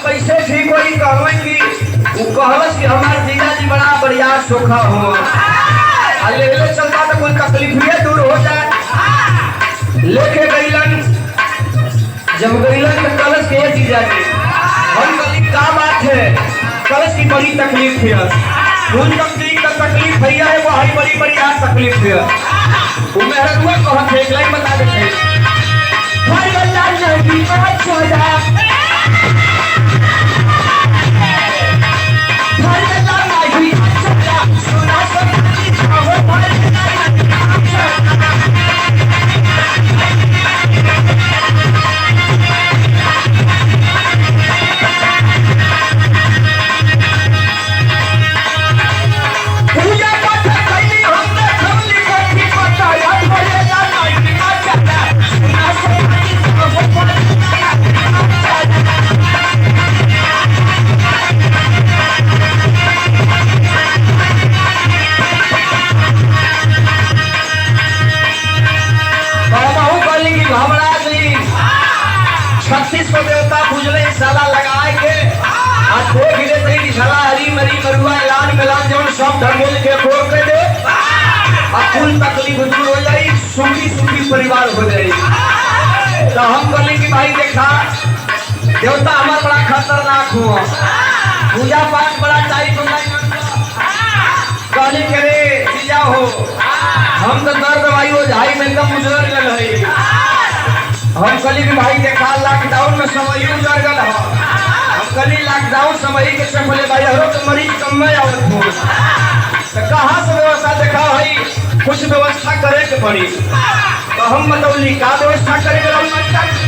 कैसे ठीक होई कहवे कि वो कहलस कि हमार जीजा जी बड़ा बढ़िया सोखा हो आ ले चलता तो कोई तकलीफ ही दूर हो जाए। लेके गईलन, जब गईलन तो कलश के जीजा जी हम कली का बात है, कलश की बड़ी तकलीफ है, फूल तकलीफ का तकलीफ भैया है वो हरी बड़ी बड़ी आज तकलीफ है। वो मेहरुआ कहत है एक लाइन बता देते भाई बल्ला नहीं बात छोड़ा देवता पूजले साला लगाए के आज को गिरे तेरी झला हरी मरी मरुआ ऐलान मिलान जवन सब धर्मेल के फोड़ के दे और कुल तकलीफ दूर हो जाई, सुखी सुखी परिवार हो जाई। तो हम बोले कि भाई देखा देवता हमारा बड़ा खतरनाक हुआ, पूजा पाठ बड़ा चाहिए तो कहली करे जीजा हो हम तो दर्द दवाई हो जाई में एकदम मुजर गल है। हम कली भी भाई देखा लॉकडाउन में समय गुजर गल है, हम कली लॉकडाउन समय के चले भाई हरो तो मरीज कम में आवत हो तो कहाँ से व्यवस्था देखा भाई कुछ व्यवस्था करे के पड़ी। तो हम मतलब का व्यवस्था करे के